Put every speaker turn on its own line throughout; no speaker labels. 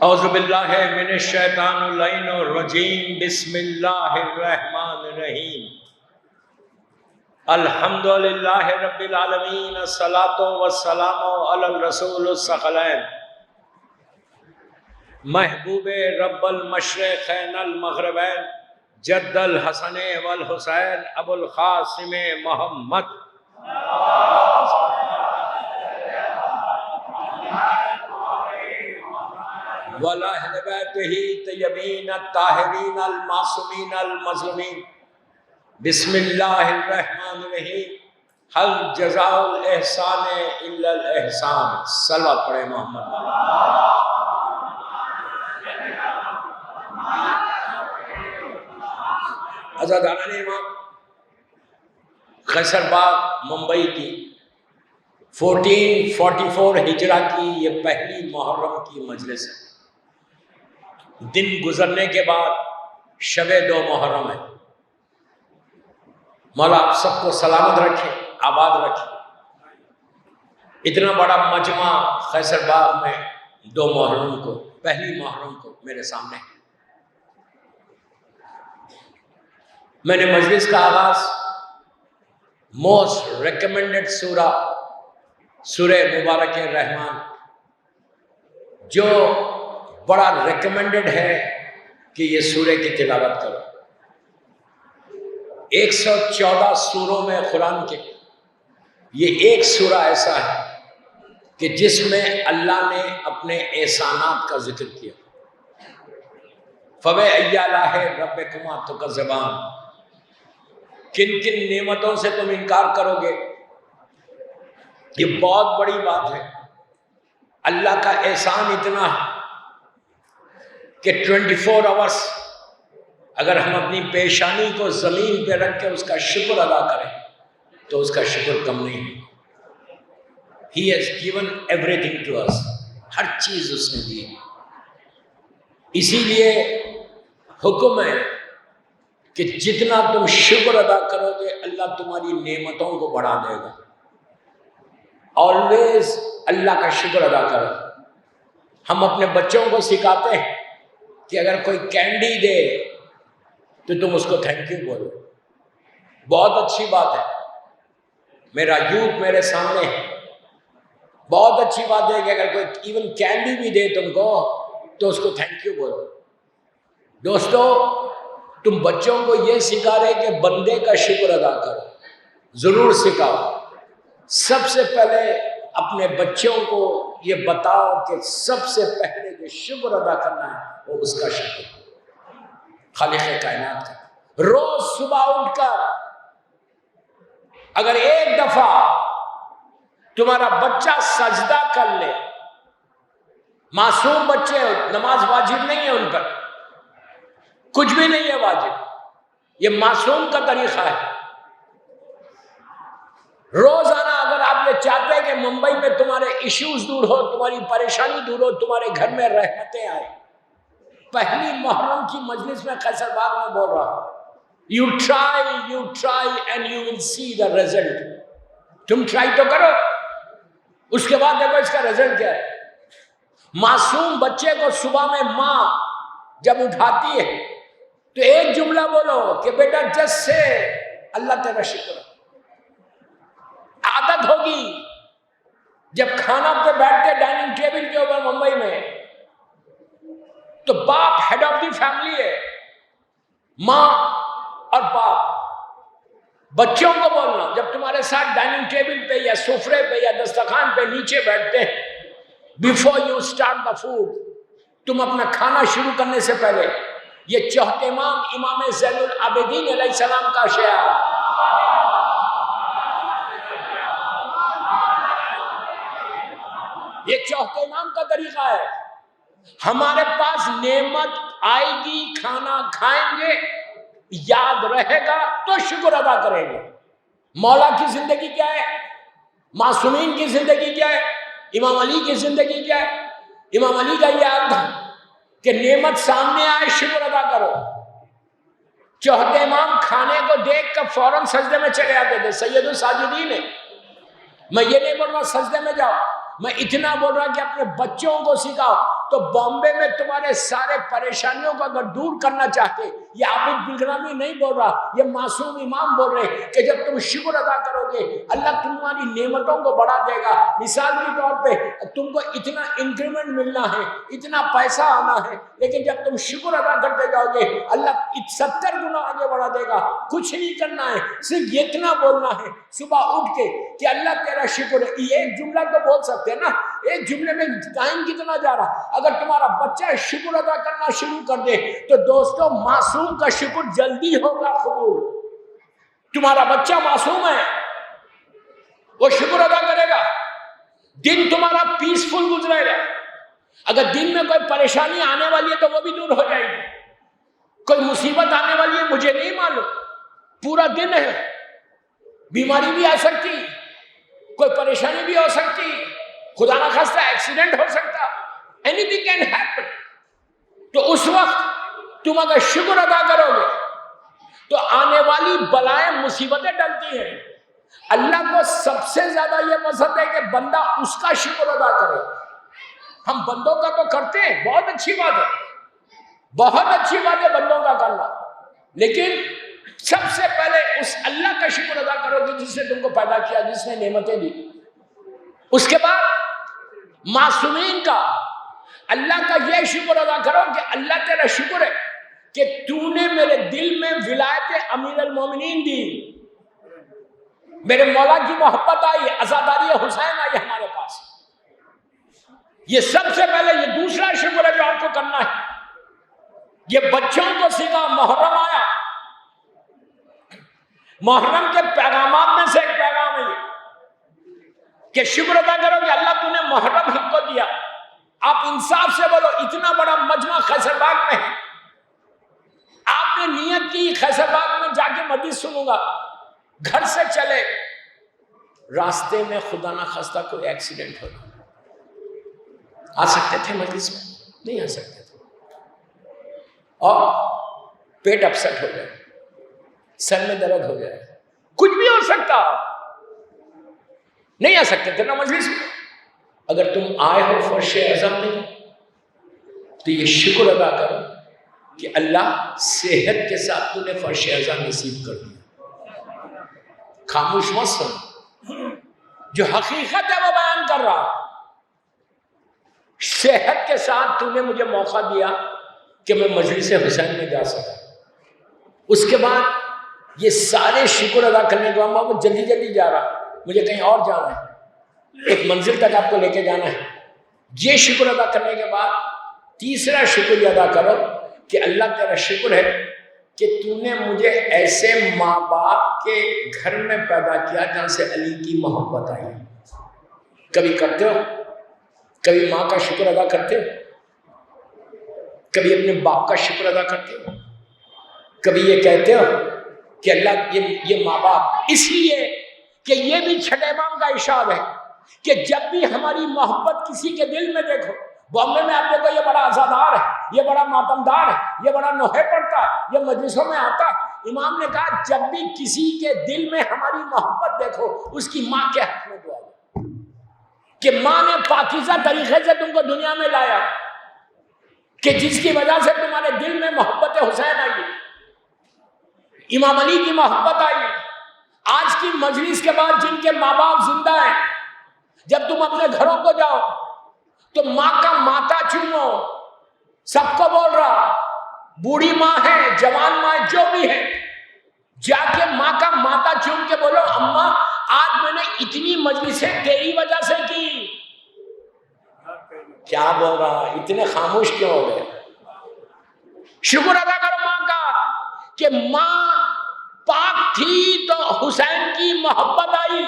اعوذ باللہ من الشیطان اللعین الرجیم، بسم اللہ الرحمن الرحیم۔ الحمد للہ رب العالمین، الصلاۃ والسلام علی الرسول الثقلین، محبوب رب المشرقین المغربین، جد الحسن والحسین ابو القاسم محمد وَلَأَهْلِ بَيْتِهِ طیبین الطاہرین المعصومین المظلومین۔ بسم اللہ الرحمن الرحیم۔ هل جزاء الاحسان الا الاحسان۔ صلوات پڑھیں محمد۔ عزاداران امام، قیصر باغ ممبئی کی 1444 ہجرہ کی یہ پہلی محرم کی مجلس ہے۔ دن گزرنے کے بعد شب 2 محرم ہے۔ مولا آپ سب کو سلامت رکھے، آباد رکھے۔ اتنا بڑا مجمع قیصر باغ میں 2 محرم کو، پہلی محرم کو میرے سامنے ہے۔ میں نے مجلس کا آغاز موسٹ ریکمینڈڈ سورہ مبارک رحمان، جو بڑا ریکمینڈڈ ہے کہ یہ سورہ کی تلاوت کرو۔ 114 سوروں میں قرآن کے یہ ایک سورہ ایسا ہے کہ جس میں اللہ نے اپنے احسانات کا ذکر کیا۔ فَبِأَيِّ آلَاءِ رَبِّكُمَا تُكَذِّبَانِ، کن کن نعمتوں سے تم انکار کرو گے۔ یہ بہت بڑی بات ہے۔ اللہ کا احسان اتنا ہے کہ 24 آورس اگر ہم اپنی پیشانی کو زمین پہ رکھ کے اس کا شکر ادا کریں تو اس کا شکر کم نہیں ہے۔ He has given everything to us، ہر چیز اس نے دی۔ اسی لیے حکم ہے کہ جتنا تم شکر ادا کرو گے اللہ تمہاری نعمتوں کو بڑھا دے گا۔ آلویز اللہ کا شکر ادا کرو۔ ہم اپنے بچوں کو سکھاتے ہیں کہ اگر کوئی کینڈی دے تو تم اس کو تھینک یو بولو۔ بہت اچھی بات ہے، میرا یوتھ میرے سامنے ہے۔ بہت اچھی بات ہے کہ اگر کوئی ایون کینڈی بھی دے تم کو تو اس کو تھینک یو بولو۔ دوستو، تم بچوں کو یہ سکھا رہے کہ بندے کا شکر ادا کرو، ضرور سکھاؤ۔ سب سے پہلے اپنے بچوں کو یہ بتاؤ کہ سب سے پہلے جو شکر ادا کرنا ہے وہ اس کا شکر، خالق کائنات کا۔ روز صبح اٹھ کر اگر ایک دفعہ تمہارا بچہ سجدہ کر لے، معصوم بچے، نماز واجب نہیں ہے ان پر، کچھ بھی نہیں ہے واجب، یہ معصوم کا طریقہ ہے۔ روزانہ اگر آپ یہ چاہتے ہیں کہ ممبئی میں تمہارے ایشوز دور ہو، تمہاری پریشانی دور ہو، تمہارے گھر میں رحمتیں آئیں، پہلی محرم کی مجلس میں قیصر باغ میں بول رہا ہوں، you try and you will see the result۔ تم ٹرائی تو کرو، اس کے بعد دیکھو اس کا رزلٹ کیا ہے۔ معصوم بچے کو صبح میں ماں جب اٹھاتی ہے تو ایک جملہ بولو کہ بیٹا جس سے اللہ تیرا شکر۔ عادت ہوگی جب کھانا پہ بیٹھتے ڈائننگ ٹیبل کے اوپر ممبئی میں تو باپ ہیڈ آف دی فیملی ہے، ماں اور باپ۔ بچوں کو بولنا جب تمہارے ساتھ ڈائننگ ٹیبل پہ یا سفرے پہ یا دسترخوان پہ نیچے بیٹھتے ہیں، before you start the food, تم اپنا کھانا شروع کرنے سے پہلے یہ چوتھے امام زین العابدین علیہ السلام کا شعر، یہ چوتھے امام کا طریقہ ہے۔ ہمارے پاس نعمت آئے گی، کھانا کھائیں گے، یاد رہے گا تو شکر ادا کریں گے۔ مولا کی زندگی کیا ہے؟ معصومین کی زندگی کیا ہے؟ امام علی کی زندگی کیا ہے؟ امام علی کا یہ عہد تھا کہ نعمت سامنے آئے شکر ادا کرو۔ چوتھے امام کھانے کو دیکھ کر فوراً سجدے میں چلے آتے تھے، سید الساجدین ہے۔ میں یہ نہیں بول رہا سجدے میں جاؤ، میں اتنا بول رہا کہ اپنے بچوں کو سکھاؤ. تو بامبے میں تمہارے سارے پریشانیوں کو اگر دور کرنا چاہتے, یہ عابد بلغرامی نہیں بول رہا, یہ معصوم امام بول رہے کہ جب تم شکر ادا کرو گے اللہ تمہاری نعمتوں کو بڑھا دے گا. مثال کے طور پہ تم کو اتنا انکریمنٹ ملنا ہے, اتنا پیسہ آنا ہے, لیکن جب تم شکر ادا کرتے جاؤ گے اللہ 70 گنا آگے بڑھا دے گا. کچھ نہیں کرنا ہے, صرف اتنا بولنا ہے صبح اٹھ کے کہ اللہ تیرا شکر ہے. یہ ایک جملہ تو بول سکتے ہیں نا, ایک جملے میں ٹائم کتنا جا رہا. اگر تمہارا بچہ شکر ادا کرنا شروع کر دے تو دوستو معصوم کا شکر جلدی ہوگا قبول. تمہارا بچہ معصوم ہے, وہ شکر ادا کرے گا, دن تمہارا پیسفل گزرے گا. اگر دن میں کوئی پریشانی آنے والی ہے تو وہ بھی دور ہو جائے گی. کوئی مصیبت آنے والی ہے مجھے نہیں معلوم, پورا دن ہے, بیماری بھی آ سکتی, کوئی پریشانی بھی ہو سکتی, خدا نہ خواستہ ایکسیڈنٹ ہو سکتا, anything can happen. تو اس وقت تم اگر شکر ادا کرو گے تو آنے والی بلائیں مصیبتیں ڈلتی ہیں. اللہ کو سب سے زیادہ یہ پسند ہے کہ بندہ اس کا شکر ادا کرے. ہم بندوں کا تو کرتے ہیں, بہت اچھی بات ہے, بہت اچھی بات ہے بندوں کا کرنا, لیکن سب سے پہلے اس اللہ کا شکر ادا کرو گے جس نے تم کو پیدا کیا, جس نے نعمتیں دی. اس کے بعد معصومین کا, اللہ کا یہ شکر ادا کرو کہ اللہ تیرا شکر ہے کہ تو نے میرے دل میں ولایت امیر المومنین دی, میرے مولا کی محبت آئی, عزاداری حسین آئی ہمارے پاس. یہ سب سے پہلے, یہ دوسرا شکر ہے جو آپ کو کرنا ہے. یہ بچوں کو سکھا, محرم آیا, محرم کے پیغامات میں سے ایک پیغام ہے یہ کہ شکر ادا کرو کہ اللہ تو نے محرم ہم کو دیا. آپ انصاف سے بولو, اتنا بڑا مجمع خیسر باغ میں ہے, آپ نے نیت کی خیسر باغ میں جا کے مجلس سنوں گا, گھر سے چلے, راستے میں خدا نہ خواستہ کوئی ایکسیڈنٹ ہو, آ سکتے تھے مجلس میں؟ نہیں آ سکتے تھے, اور پیٹ اپسٹ ہو جائے, سر میں درد ہو جائے, کچھ بھی ہو سکتا, نہیں آ سکتے تھے نا مجلس میں. اگر تم آئے ہو فرش اعظم میں تو یہ شکر ادا کرو کہ اللہ صحت کے ساتھ تو نے فرش اعظم نصیب کر دیا. خاموش مت سن, جو حقیقت ہے وہ بیان کر رہا. صحت کے ساتھ تو نے مجھے موقع دیا کہ میں مجلس حسین میں جا سکا. اس کے بعد یہ سارے شکر ادا کرنے کے بعد میں جلدی جلدی جا رہا, مجھے کہیں اور جانا ہے, ایک منزل تک آپ کو لے کے جانا ہے. یہ شکر ادا کرنے کے بعد تیسرا شکریہ ادا کرو کہ اللہ تیرا شکر ہے کہ تو نے مجھے ایسے ماں باپ کے گھر میں پیدا کیا جہاں سے علی کی محبت آئی. کبھی کرتے ہو, کبھی ماں کا شکر ادا کرتے ہو, کبھی اپنے باپ کا شکر ادا کرتے ہو, کبھی یہ کہتے ہو کہ اللہ یہ ماں باپ, اس لیے کہ یہ بھی چھٹے امام کا ارشاد ہے کہ جب بھی ہماری محبت کسی کے دل میں دیکھو, بامبے میں آپ دیکھو یہ بڑا عزادار ہے, یہ بڑا ماتمدار ہے, یہ بڑا نوحے پڑھتا ہے, یہ مجلسوں میں آتا ہے. امام نے کہا جب بھی کسی کے دل میں ہماری محبت دیکھو اس کی ماں کے حق میں دعا کہ ماں نے پاکیزہ طریقے سے تم کو دنیا میں لایا, کہ جس کی وجہ سے تمہارے دل میں محبت حسین آئی, امام علی کی محبت آئی. آج کی مجلس کے بعد جن کے ماں باپ زندہ ہیں, جب تم اپنے گھروں کو جاؤ تو ماں کا ماتھا چومو. سب کو بول رہا, بوڑھی ماں ہے, جوان ماں جو بھی ہے, جا کے ماں کا ماتھا چوم کے بولو اماں آج میں نے اتنی مجلسیں تیری وجہ سے کی. کیا بول رہا, اتنے خاموش کیوں ہو گئے؟ شکر ادا کرو ماں کا کہ ماں پاک تھی تو حسین کی محبت آئی,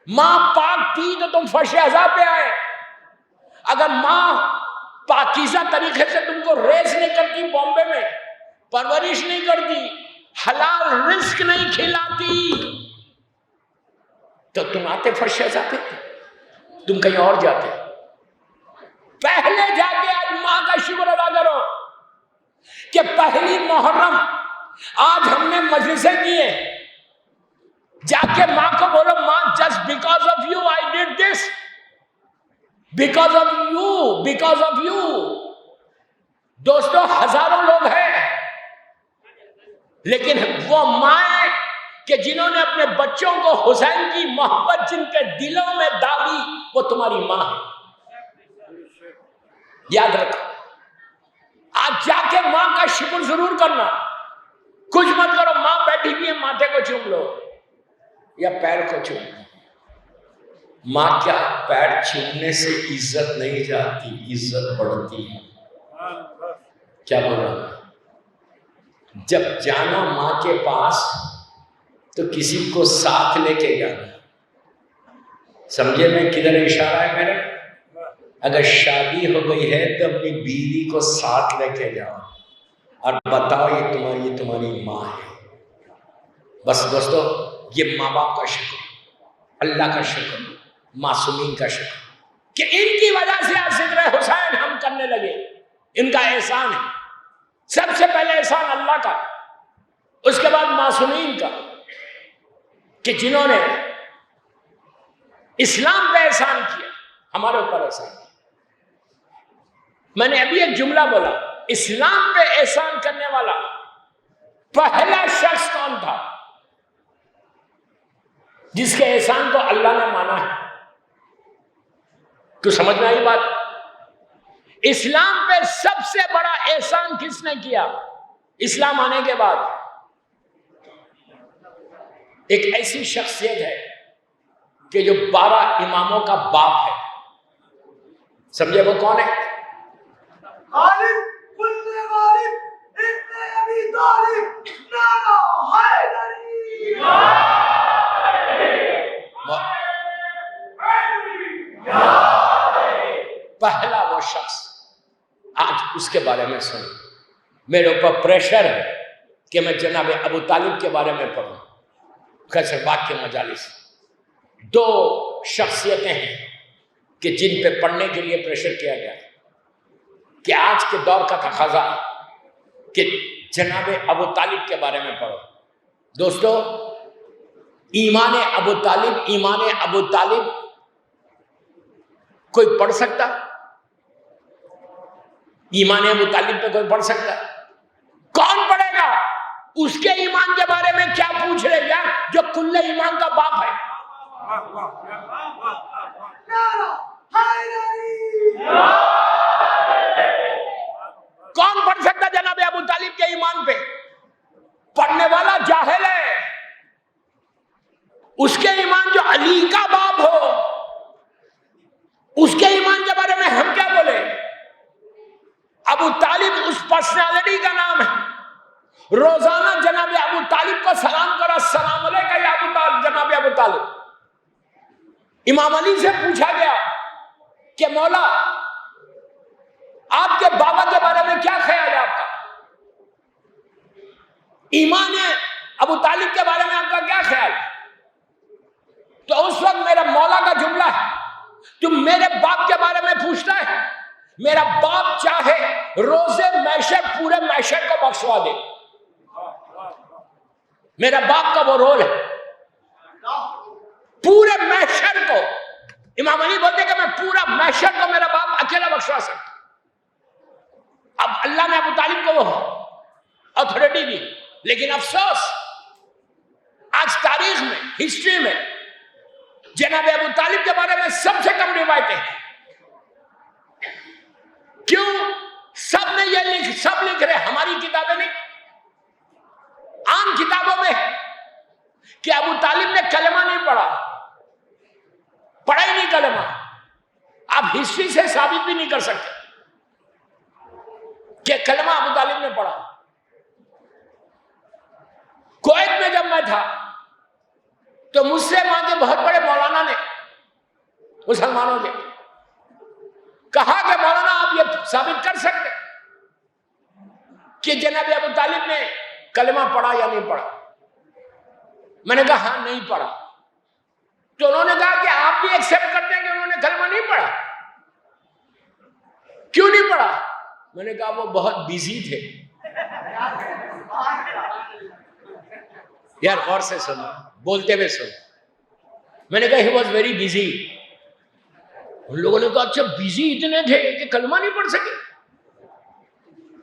ماں پاک تھی تو تم فرش اعضا پہ آئے. اگر ماں پاکیزہ طریقے سے تم کو ریس نہیں کرتی, بامبے میں پرورش نہیں کرتی, حلال رزق نہیں کھلاتی, تو تم آتے فرش اعضا پہ, تم کہیں اور جاتے. پہلے جا کے آج ماں کا شکر ادا کرو کہ پہلی محرم آج ہم نے مجلسیں کی ہیں, جا کے ماں کو بولو ماں just because of you I did this, because of you, because of you. دوستو ہزاروں لوگ ہیں لیکن وہ مائیں کہ جنہوں نے اپنے بچوں کو حسین کی محبت جن کے دلوں میں ڈالی وہ تمہاری ماں ہے. یاد رکھو، آج جا کے ماں کا شکر ضرور کرنا. کچھ مت کرو، ماں بیٹھی ہوئی ہے ماتھے کو چوم لو یا پیر کو چوم لو. ماں کیا پیر چومنے سے عزت نہیں جاتی، عزت بڑھتی ہے. کیا بولا؟ جب جانا ماں کے پاس تو کسی کو ساتھ لے کے جانا. سمجھے میں کدھر اشارہ ہے میرا؟ اگر شادی ہو گئی ہے تو اپنی بیوی کو ساتھ لے کے جاؤ اور بتاؤ یہ تمہاری ماں ہے. بس دوستو یہ ماں باپ کا شکر، اللہ کا شکر، معصومین کا شکر کہ ان کی وجہ سے آج ذکر حسین ہم کرنے لگے. ان کا احسان ہے. سب سے پہلے احسان اللہ کا، اس کے بعد معصومین کا کہ جنہوں نے اسلام پہ احسان کیا، ہمارے اوپر احسان کیا. میں نے ابھی ایک جملہ بولا، اسلام پہ احسان کرنے والا پہلا شخص کون تھا جس کے احسان کو اللہ نے مانا ہے؟ تو سمجھ میں آئی بات؟ اسلام پہ سب سے بڑا احسان کس نے کیا اسلام آنے کے بعد؟ ایک ایسی شخصیت ہے کہ جو 12 اماموں کا باپ ہے. سمجھے وہ کون ہے؟
غالب کل غالب ابن ابی طالب نانا حیدری.
پہلا وہ شخص. آج اس کے بارے میں سنو. میرے اوپر پریشر ہے کہ میں جناب ابو طالب کے بارے میں پڑھوں. کیسر باغ کے مجالس 2 شخصیتیں ہیں کہ جن پہ پڑھنے کے لیے پریشر کیا گیا کہ آج کے دور کا تقاضا کہ جناب ابو طالب کے بارے میں پڑھو. دوستو ایمان ابو طالب کوئی پڑھ سکتا؟ ایمان ابو طالب پہ کوئی پڑھ سکتا؟ کون پڑھے گا؟ اس کے ایمان کے بارے میں کیا پوچھ رہے یار جو کل ایمان کا باپ ہے؟
نانا حیدری.
کون پڑھ سکتا جناب ابو طالب کے ایمان پہ؟ پڑھنے والا جاہل ہے. اس کے ایمان جو علی کا باپ ہو اس کے ایمان کے بارے میں ہم کیا بولے؟ ابو طالب اس پرسنالٹی کا نام ہے. روزانہ جناب ابو طالب کو سلام کرو، السلام علیکم یا ابو طالب، جناب ابو طالب. امام علی سے پوچھا گیا کہ مولا آپ کے بابا کے بارے میں کیا خیال ہے آپ کا؟ ایمان ابو طالب کے بارے میں آپ کا کیا خیال ہے؟ تو اس وقت میرا مولا کا جملہ ہے، تم میرے باپ کے بارے میں پوچھتا ہے؟ میرا باپ چاہے روزے معیشت پورے معیشت کو بخشوا دے. میرا باپ کا وہ رول ہے پورے معیشت کو. امام علی بولتے کہ میں پورا معیشت کو میرا باپ اکیلا بخشوا سکتا. اب اللہ نے ابو طالب کو وہ اتھارٹی دی، لیکن افسوس آج تاریخ میں، ہسٹری میں جناب ابو طالب کے بارے میں سب سے کم روایتیں ہیں. کیوں؟ سب نے یہ سب لکھ رہے، ہماری کتابیں نہیں. عام کتابوں میں کہ ابو طالب نے کلمہ نہیں پڑھا ہی نہیں کلمہ. آپ ہسٹری سے ثابت بھی نہیں کر سکتے کہ کلمہ ابو طالب نے پڑھا. کویت میں جب میں تھا تو مجھ سے وہاں کے بہت بڑے مولانا نے مسلمانوں کے کہا کہ مولانا آپ یہ ثابت کر سکتے کہ جناب ابو طالب نے کلمہ پڑھا یا نہیں پڑھا؟ میں نے کہا ہاں نہیں پڑھا. تو انہوں نے کہا کہ آپ بھی ایکسپٹ کرتے ہیں کہ انہوں نے کلمہ نہیں پڑھا؟ کیوں نہیں پڑھا؟ میں نے کہا وہ بہت بیزی تھے. یار غور سے سنو، بولتے ہوئے سن. میں نے کہا ہی واز ویری بزی. ان لوگوں نے کہا اچھا بزی اتنے تھے کہ کلمہ نہیں پڑھ سکے؟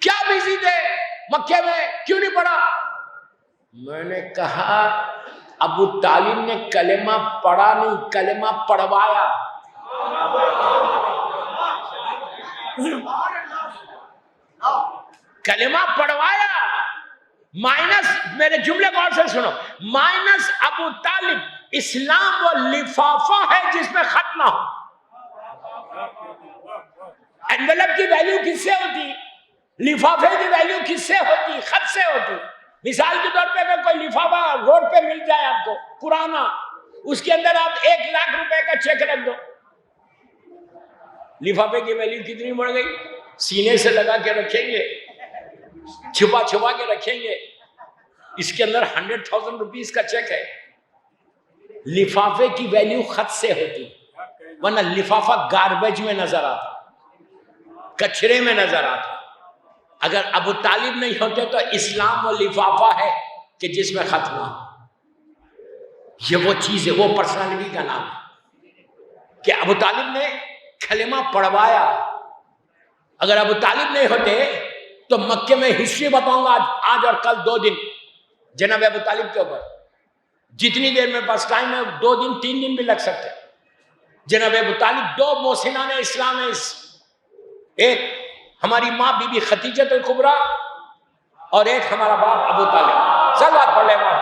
کیا بزی تھے مکے میں، کیوں نہیں پڑھا؟ میں نے کہا ابو طالب نے کلمہ پڑھا نہیں، کلمہ پڑھوایا. کلمہ پڑھوایا. مائنس، میرے جملے غور سے سنو، مائنس ابو طالب اسلام وہ لفافہ ہے جس میں خط نہ ہو. انویلپ کی ویلیو کس سے ہوتی؟ لفافے کی ویلیو کس سے ہوتی؟ خط سے ہوتی. مثال کے طور پہ اگر کوئی لفافہ روڈ پہ مل جائے آپ کو پرانا، اس کے اندر آپ 1,00,000 روپے کا چیک رکھ دو، لفافے کی ویلیو کتنی بڑھ گئی؟ سینے سے لگا کے رکھیں گے، چھپا چھپا کے رکھیں گے. اس کے اندر 100,000 روپیز کا چیک ہے. لفافے کی ویلیو خط سے ہوتی، ورنہ لفافہ گاربیج میں نظر آتا، کچرے میں نظر آتا. اگر ابو طالب نہیں ہوتے تو اسلام وہ لفافہ ہے کہ جس میں خط نہ ہو. یہ وہ چیز ہے، وہ پرسنالٹی کا نام ہے کہ ابو طالب نے کلمہ پڑھوایا. اگر ابو طالب نہیں ہوتے تو مکے میں ہسٹری بتاؤں گا آج اور کل 2 دن جناب ابو طالب کے اوپر. جتنی دیر میرے پاس ٹائم ہے 2 دن 3 دن بھی لگ سکتے. جناب ابو طالب 2 محسنان اسلام ہے. ایک ہماری ماں بی بی خدیجہ الکبریٰ اور ایک ہمارا باپ ابو طالب. صلوات پڑھ لیں ماں.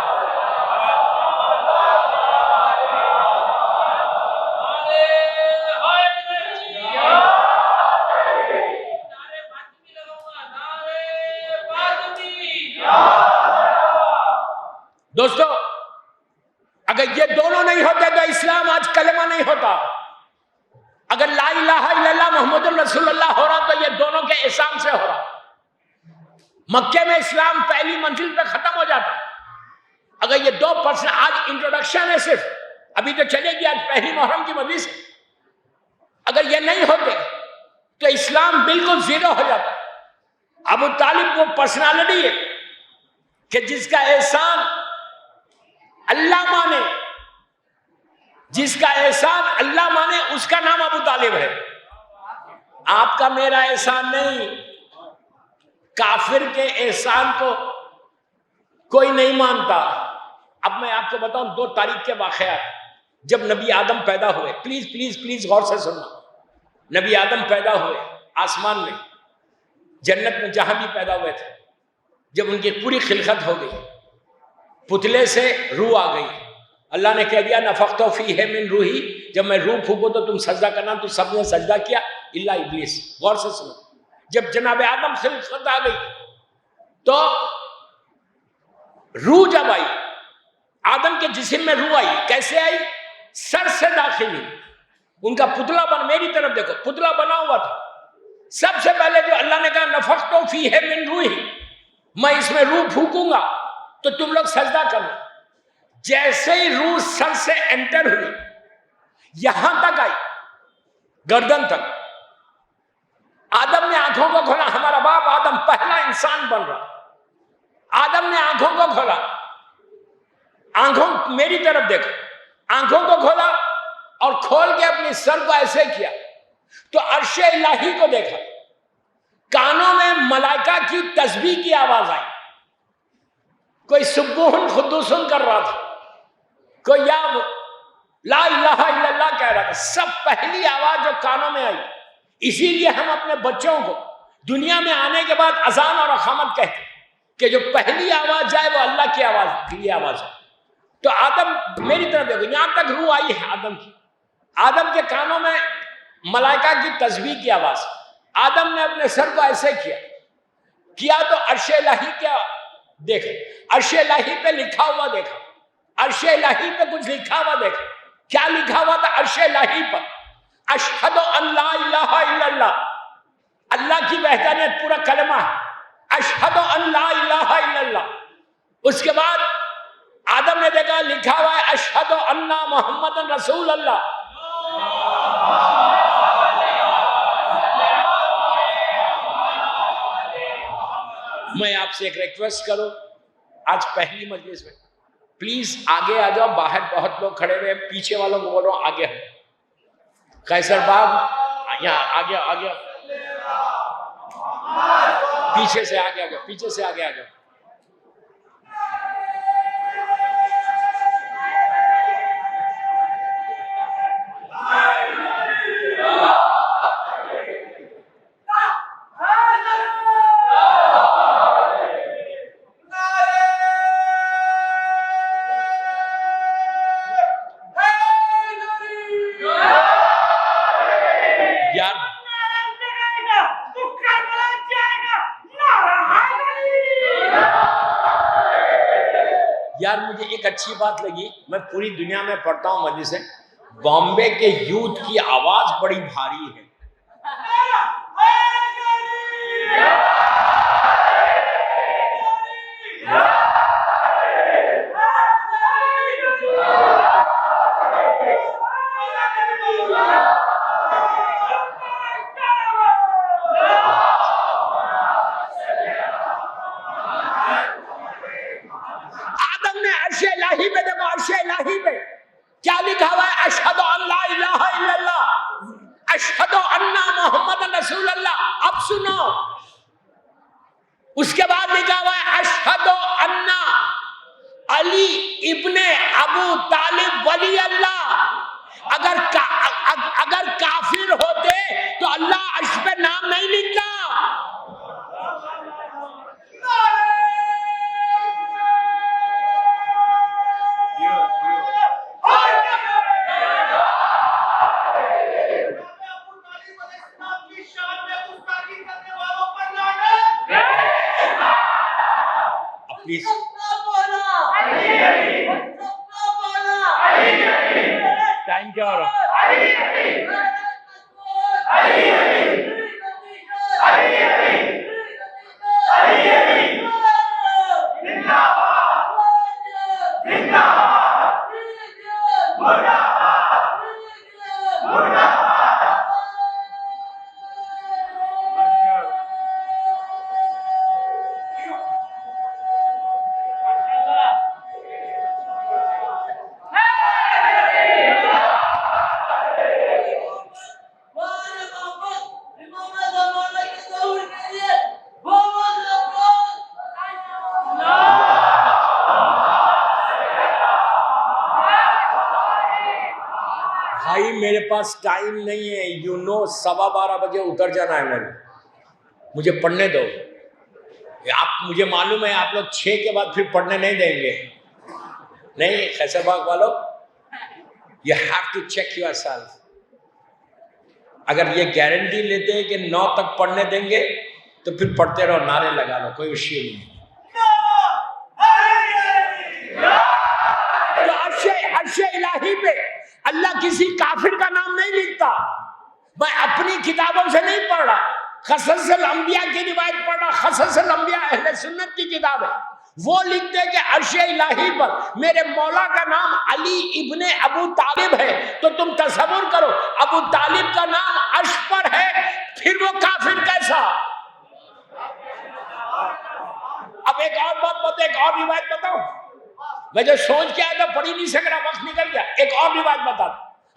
دوستو اگر یہ دونوں نہیں ہوتے تو اسلام آج کلمہ نہیں ہوتا. اگر لا الہ الا اللہ محمد رسول اللہ ہو رہا تو یہ دونوں کے احسان سے ہو رہا. مکے میں اسلام پہلی منزل پہ ختم ہو جاتا. اگر یہ 2% آج انٹروڈکشن ہے صرف، ابھی تو چلے گی، آج پہلی محرم کی مجلس ہے. اگر یہ نہیں ہوتے تو اسلام بالکل زیرو ہو جاتا. ابو طالب وہ پرسنالٹی ہے کہ جس کا احسان اللہ مانے، جس کا احسان اللہ مانے اس کا نام ابو طالب ہے. آپ کا میرا احسان نہیں. کافر کے احسان کو کوئی نہیں مانتا. اب میں آپ کو بتاؤں 2 تاریخ کے واقعات. جب نبی آدم پیدا ہوئے، پلیز پلیز پلیز غور سے سننا. نبی آدم پیدا ہوئے آسمان میں، جنت میں جہاں بھی پیدا ہوئے تھے، جب ان کی پوری خلقت ہو گئی، پتلے سے روح آ گئی. اللہ نے کہہ دیا نفخت فیہ من روحی، جب میں روح پھونکوں تو تم سجدہ کرنا. تو سب نے سجدہ کیا الا ابلیس. غور سے سنو. جب جناب آدم خلقت آ گئی تو روح جب آئی، آدم کے جسم میں روح آئی. کیسے آئی؟ سر سے داخل ہوئی. ان کا پتلا بن، میری طرف دیکھو، پتلا بنا ہوا تھا. سب سے پہلے جو اللہ نے کہا نفخت فیہ من روحی، میں اس میں روح پھونکوں گا تو تم لوگ سجدہ کرنا. جیسے ہی روح سر سے انٹر ہوئی، یہاں تک آئی، گردن تک، آدم نے آنکھوں کو کھولا. ہمارا باپ آدم پہلا انسان بن رہا. آدم نے آنکھوں کو کھولا. آنکھوں میری طرف دیکھو. آنکھوں کو کھولا اور کھول کے اپنی سر کو ایسے کیا تو عرش الہی کو دیکھا. کانوں میں ملائکہ کی تسبیح کی آواز آئی. کوئی سبوحن قدوسن کر رہا تھا، کوئی یا لا الہ الا اللہ کہہ رہا تھا. سب پہلی آواز جو کانوں میں آئی. اسی لیے ہم اپنے بچوں کو دنیا میں آنے کے بعد اذان اور اقامت کہتے ہیں کہ جو پہلی آواز جائے وہ اللہ کی آواز کی آواز ہے. تو آدم میری طرف دیکھو، یہاں تک روح آئی ہے آدم کی. آدم کے کانوں میں ملائکہ کی تسبیح کی آواز. آدم نے اپنے سر کو ایسے کیا تو عرش الہی کیا دیکھا. عرش الہی پہ لکھا ہوا دیکھا. عرش الہی پہ کچھ لکھا ہوا دیکھا. کیا لکھا ہوا تھا عرش الہی پر؟ اشہد ان لا الہ الا اللہ. اللہ کی وحدانیت پورا کلمہ ہے. اشہد ان لا الہ الا اللہ. اس کے بعد آدم نے دیکھا لکھا ہوا ہے اشہد ان محمد رسول اللہ. میں آپ سے ایک ریکویسٹ کروں، آج پہلی مجلس میں پلیز آگے آ جاؤ، باہر بہت لوگ کھڑے ہوئے ہیں، پیچھے والوں کو بول رہا ہوں آگے ہو، قیصر باغ یہاں آگے آگے، پیچھے سے آگے آگے، پیچھے سے آگے آگے. یار مجھے ایک اچھی بات لگی، میں پوری دنیا میں پڑھتا ہوں مجلسیں، بامبے کے یوتھ کی آواز بڑی بھاری ہے. کیا لکھا ہوا ہے؟ اشہد ان لا الہ الا اللہ، اشہد ان محمد رسول اللہ. اب سنو، اس کے بعد لکھا ہوا ہے اشہد ان علی ابن ابو طالب ولی اللہ. اگر کافر ہوتے تو اللہ عرش پہ نام نہیں لکھتا. پلیز ٹائم کیا ہو رہا؟ بھائی میرے پاس ٹائم نہیں ہے، یو نو 12:15 بجے اتر جانا ہے مجھے پڑھنے دو. آپ مجھے معلوم ہے آپ لوگ 6 کے بعد پھر پڑھنے نہیں دیں گے. نہیں قیصر باغ والو، you have to check yourself. اگر یہ گارنٹی لیتے ہیں کہ 9 تک پڑھنے دیں گے تو پھر پڑھتے رہو، نعرے لگا لو، کوئی ایشو نہیں. تو عرش الہی پہ اللہ کسی کافر کا نام نہیں لکھتا. میں اپنی کتابوں سے نہیں پڑھ رہا، قصص الانبیاء کی روایت پڑھ رہا. قصص الانبیاء اہل سنت کی کتاب ہے. وہ لکھتے ہیں کہ عرش الہی پر میرے مولا کا نام علی ابن ابو طالب ہے. تو تم تصور کرو، ابو طالب کا نام عرش پر ہے، پھر وہ کافر کیسا؟ اب ایک اور بات بتاؤ، ایک اور روایت بتاؤ. میں جو سوچ کے آیا تھا پڑھی نہیں سک رہا، وقت نکل گیا. ایک اور روایت بتا دو.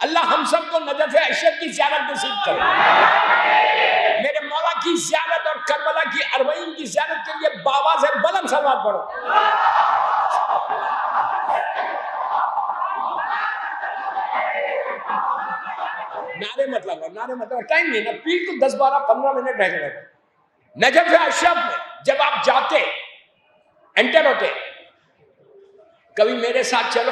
اللہ ہم سب کو نجف اشرف کی زیارت نصیب کرے. میرے مولا کی زیارت اور کربلا کی اربعین کی زیارت کے لیے بابا سے بلند صلوات پڑھو. نعرے مطلب ٹائم نہیں نا، پیر تو 10-12-15 منٹ رہ گئے. نجف اشرف میں جب آپ جاتے انٹر ہوتے، کبھی میرے ساتھ چلو،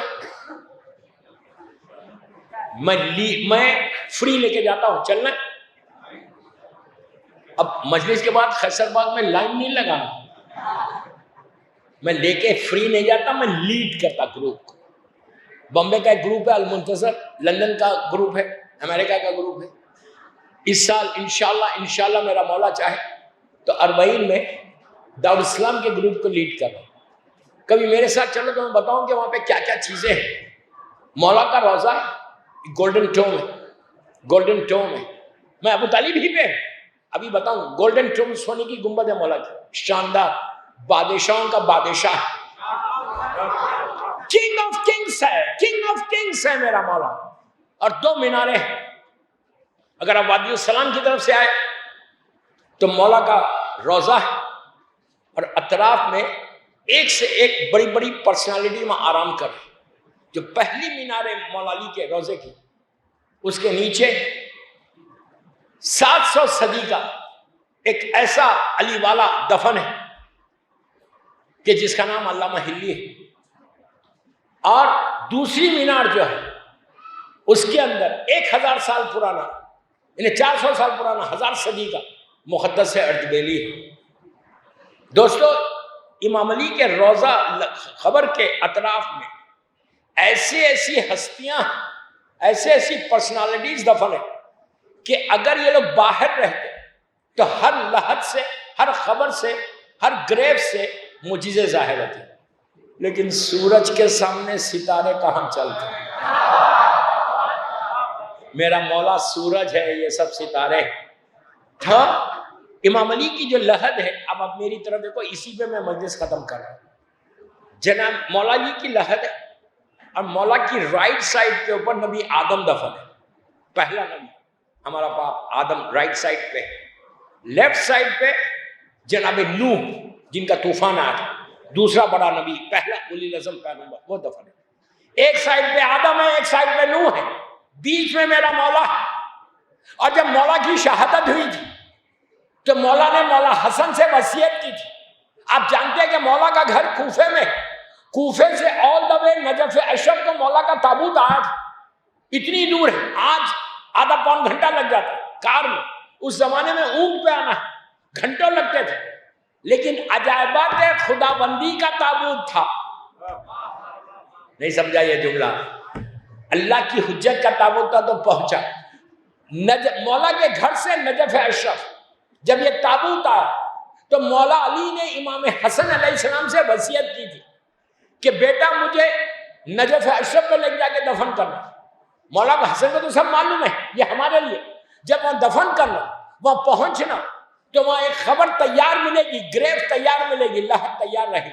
میں فری لے کے جاتا ہوں، چلنا. اب مجلس کے بعد قیصر باغ میں لائن نہیں لگانا، میں لے کے فری نہیں جاتا، میں لیڈ کرتا گروپ کو. بامبے کا ایک گروپ ہے المنتظر، لندن کا گروپ ہے، امریکہ کا گروپ ہے. اس سال انشاءاللہ میرا مولا چاہے تو اربعین میں دعوت اسلام کے گروپ کو لیڈ کر رہا ہوں. کبھی میرے ساتھ چلو تو میں بتاؤں کہ وہاں پہ کیا کیا چیزیں ہیں. مولا کا روضہ ہے، گولڈن ٹوم ہے. میں ابو طالب ہی پہ ابھی بتاؤں، گولڈن ٹوم سونے کی گنبد ہے مولا کی، شاندار، بادشاہوں کا بادشاہ ہے. کنگ آف کنگس ہے، کنگ آف کنگس ہے میرا مولا. اور 2 میناریں ہیں. اگر آپ وادی السلام کی طرف سے آئے تو مولا کا روضہ ہے، اور اطراف میں ایک سے ایک بڑی بڑی پرسنالٹی میں آرام کر رہے. جو پہلی مینار ہے مولا علی کے روضے کی، اس کے نیچے 700 صدی کا ایک ایسا علی والا دفن ہے کہ جس کا نام علامہ ہلی ہے. اور دوسری مینار جو ہے اس کے اندر 1000 سال پرانا، یعنی 400 سال پرانا، 1000 صدی کا مقدس اردبیلی ہے. دوستو، امام علی کے روضہ قبر کے اطراف میں ایسی ایسی ہستیاں، ایسی ایسی پرسنالٹیز دفن ہیں کہ اگر یہ لوگ باہر رہتے تو ہر لحد سے، ہر خبر سے، ہر گریو سے معجزے ظاہر ہوتے. لیکن سورج کے سامنے ستارے کہاں چلتے ہیں؟ میرا مولا سورج ہے، یہ سب ستارے. ہاں، امام علی کی جو لحد ہے، اب آپ میری طرف دیکھو، اسی پہ میں مجلس ختم کر رہا ہوں. جناب مولا علی کی لحد ہے، اور مولا کی رائٹ سائڈ کے اوپر نبی آدم دفن ہے. پہلا نبی ہمارا باپ آدم رائٹ سائڈ پہ، لیفٹ سائڈ پہ جناب نوح جن کا طوفان آیا تھا، دوسرا بڑا نبی، پہلا اولی العزم پیغمبر، وہ دفن ہے. ایک سائڈ پہ آدم ہے، ایک سائڈ پہ نوح ہے، بیچ میں میرا مولا ہے. اور جب مولا کی شہادت ہوئی تھی تو مولا نے مولا حسن سے وصیت کی تھی. آپ جانتے ہیں کہ مولا کا گھر کوفے میں، کوفے سے آل دا وے نجف اشرف کو مولا کا تابوت آیا تھا. اتنی دور ہے، آج آدھا پون گھنٹہ لگ جاتا ہے کار میں. اس زمانے میں اونٹ پہ آنا گھنٹوں لگتے تھے. لیکن عجائبات خدا بندی کا تابوت تھا. نہیں سمجھا یہ جملہ؟ اللہ کی حجت کا تابوت تھا تو پہنچا. مولا کے گھر سے نجف اشرف جب یہ تابوت آیا تو مولا علی نے امام حسن علیہ السلام سے وصیت کی تھی کہ بیٹا مجھے نجف اشرف پہ لے جا کے دفن کرنا. مولا کا حسن کو تو سب معلوم ہے، یہ ہمارے لیے جب وہاں دفن کرنا، وہاں پہنچنا تو وہاں ایک خبر تیار ملے گی، گریو تیار ملے گی، لحد تیار رہے گی.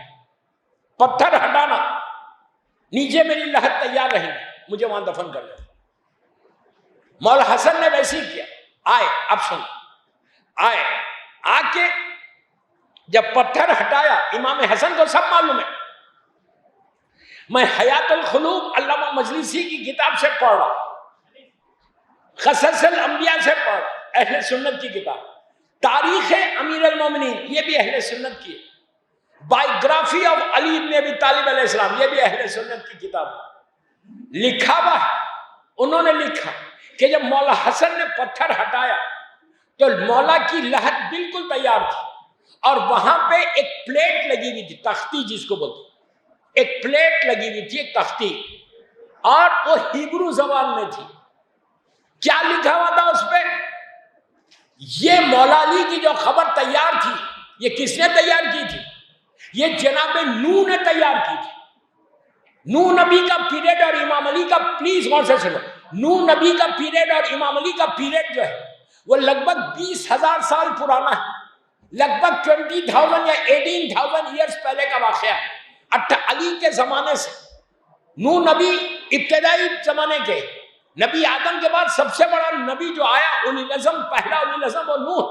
پتھر ہٹانا، نیچے میری لحد تیار رہے گی، مجھے وہاں دفن کر لینا. مولا حسن نے ویسے ہی کیا. آئے، اب سن، آئے آ کے جب پتھر ہٹایا، امام حسن کو سب معلوم ہے. میں حیات القلوب علامہ مجلسی کی کتاب سے پڑھ رہا، قصص الانبیاء سے پڑھ رہا، اہل سنت کی کتاب. تاریخ امیر المومنین یہ بھی اہل سنت کی. بائیوگرافی آف علی ابن ابی طالب علیہ السلام یہ بھی اہل سنت کی کتاب. لکھا ہوا ہے، انہوں نے لکھا کہ جب مولا حسن نے پتھر ہٹایا تو مولا کی لحد بالکل تیار تھی، اور وہاں پہ ایک پلیٹ لگی ہوئی تھی، تختی جس کو بولتے، ایک پلیٹ لگی ہوئی تھی، ایک تختی، اور وہ ہیبرو زبان میں تھی. کیا لکھا ہوا تھا اس پہ؟ یہ مولا علی کی جو خبر تیار تھی، یہ کس نے تیار کی تھی؟ یہ جناب نوح نے تیار کی تھی. نوح نبی کا پیریڈ اور امام علی کا، پلیز غور سے سنو، نوح نبی کا پیریڈ اور امام علی کا پیریڈ جو ہے وہ لگ بھگ 20,000 سال پرانا ہے. لگ بھگ 20,000 یا 18,000 ایئرز پہلے کا واقعہ ہے. علی کے زمانے سے نوح نبی ابتدائی زمانے کے نبی آدم کے بعد سب سے بڑا نبی جو آیا، اولی العزم، پہلا اولی العزم وہ نوح.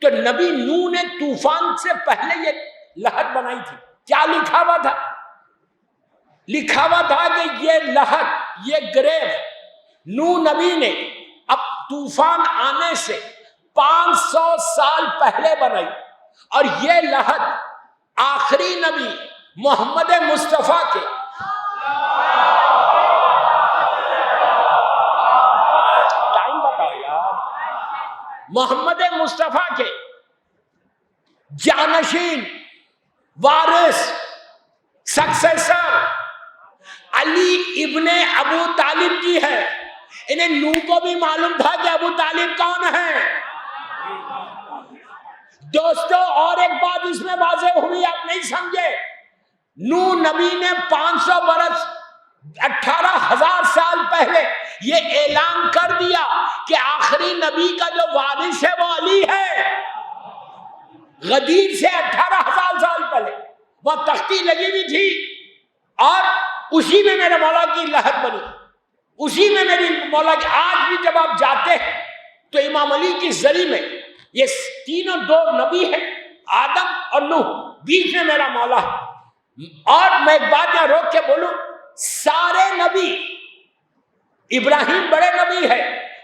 تو نبی نوح نے طوفان سے پہلے یہ لہر بنائی تھی. کیا لکھا ہوا تھا؟ لکھا ہوا تھا کہ یہ لہر، یہ گریو نوح نبی نے اب طوفان آنے سے 500 سال پہلے بنائی، اور یہ لہر آخری نبی محمد مصطفیٰ کے ٹائم بتاؤ یار، محمد مصطفیٰ کے جانشین، وارث، سکسیسر علی ابن ابو طالب کی ہے. انہیں نوح کو بھی معلوم تھا کہ ابو طالب کون ہے. دوستو اور ایک بات اس میں واضح ہوئی، آپ نہیں سمجھے. نوح نبی نے 500 برس 18,000 سال پہلے یہ اعلان کر دیا کہ آخری نبی کا جو وارث ہے وہ علی ہے. غدیر سے 18,000 سال پہلے وہ تختی لگی ہوئی تھی، اور اسی میں میرے مولا کی لہر بنی، اسی میں میری مولا کی. آج بھی جب آپ جاتے ہیں تو امام علی کی زری میں یہ تینوں دو نبی ہیں، آدم اور نوح، بیچ میں میرا مولا ہے. اور میں ایک بات یہاں روک کے بولوں، سارے نبی، ابراہیم بڑے نبی ہے،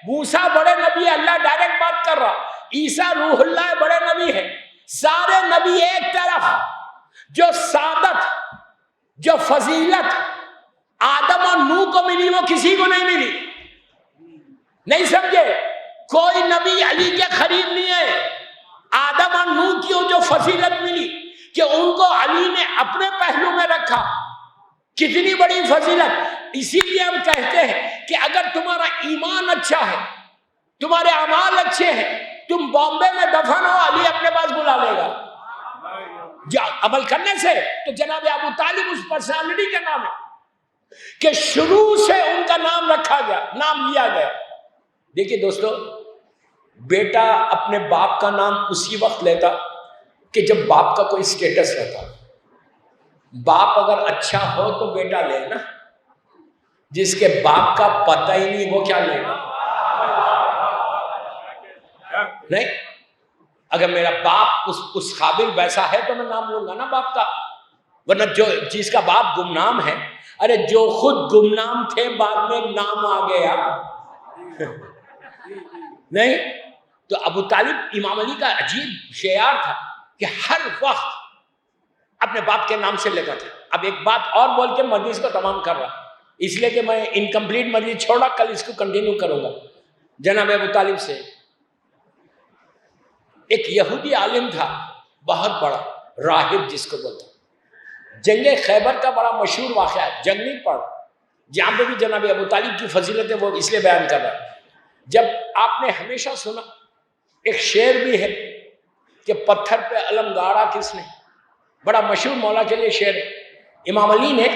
موسیٰ بڑے نبی ہے، اللہ ڈائریکٹ بات کر رہا، عیسیٰ روح اللہ بڑے نبی ہے، سارے نبی ایک طرف. جو سعادت، جو فضیلت آدم اور نوح کو ملی وہ کسی کو نہیں ملی. نہیں سمجھے؟ کوئی نبی علی کے قریب نہیں ہے. آدم اور نوح کی جو فضیلت ملی کہ ان کو علی نے اپنے پہلو میں رکھا، کتنی بڑی فضیلت. اسی لیے ہم کہتے ہیں کہ اگر تمہارا ایمان اچھا ہے، تمہارے اعمال اچھے ہیں، تم بامبے میں دفن ہو، علی اپنے پاس بلا لے گا. عمل کرنے سے تو جناب ابو طالب اس پرسنالٹی کا نام ہے کہ شروع سے ان کا نام رکھا گیا، نام لیا گیا. دیکھیے دوستو، بیٹا اپنے باپ کا نام اسی وقت لیتا کہ جب باپ کا کوئی سٹیٹس رہتا. باپ اگر اچھا ہو تو بیٹا لے نا، جس کے باپ کا پتہ ہی نہیں وہ کیا لے گا؟ نہیں. اگر میرا باپ اس قابل ویسا ہے تو میں نام لوں گا نا باپ کا. ورنہ جو جس کا باپ گمنام ہے، ارے جو خود گمنام تھے بعد میں نام آ گیا. نہیں تو ابو طالب امام علی کا عجیب شعار تھا کہ ہر وقت اپنے باپ کے نام سے لیتا تھا. اب ایک بات اور بول کے مجلس کو تمام کر رہا، اس لیے کہ میں انکمپلیٹ مجلس چھوڑا، کل اس کو کنٹینیو کروں گا. جناب ابو طالب سے ایک یہودی عالم تھا، بہت بڑا راہب جس کو بولتے. جنگ خیبر کا بڑا مشہور واقعہ ہے، جنگ نہیں پڑ جہاں پہ بھی جناب ابو طالب کی فضیلت ہے وہ اس لیے بیان کر رہا ہے. جب آپ نے ہمیشہ سنا ایک شعر بھی ہے کہ پتھر پہ علم گاڑا کس نے، بڑا مشہور مولا کے لیے شعر ہے. امام علی نے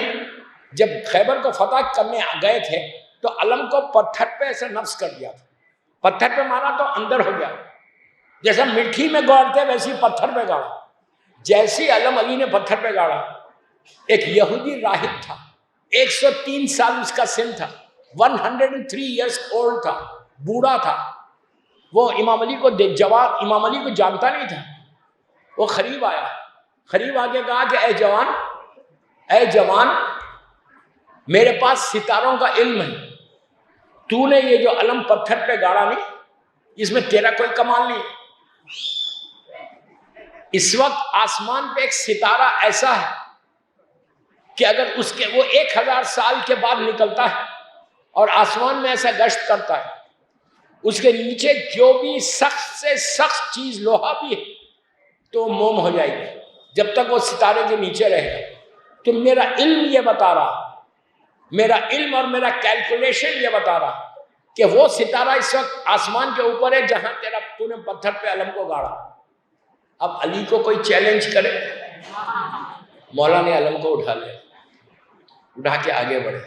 جب خیبر کو فتح کرنے گئے تھے تو علم کو پتھر پہ ایسے نفس کر دیا تھا. پتھر پہ مارا تو اندر ہو گیا، جیسا مٹھی میں گاڑتے ویسی پتھر پہ گاڑا. جیسی علم علی نے پتھر پہ گاڑا، ایک یہودی راہب تھا، 103 سال اس کا سن تھا، 103 ایئرس اولڈ تھا، بوڑھا تھا. وہ امام علی کو جوان امام علی کو جانتا نہیں تھا. وہ قریب آیا، قریب آ کے کہا کہ اے جوان میرے پاس ستاروں کا علم ہے، تو نے یہ جو علم پتھر پہ گاڑا نہیں، اس میں تیرا کوئی کمال نہیں. اس وقت آسمان پہ ایک ستارہ ایسا ہے کہ اگر اس کے وہ 1000 سال کے بعد نکلتا ہے اور آسمان میں ایسا گشت کرتا ہے، اس کے نیچے جو بھی سخت سے سخت چیز لوہا بھی ہے تو موم ہو جائے گی جب تک وہ ستارے کے نیچے رہے گا. تو میرا علم یہ بتا رہا، میرا علم اور میرا کیلکولیشن یہ بتا رہا کہ وہ ستارہ اس وقت آسمان کے اوپر ہے جہاں تو نے پتھر پہ علم کو گاڑا. اب علی کو کوئی چیلنج کرے، مولا نے علم کو اٹھا لیا، اٹھا کے آگے بڑھے،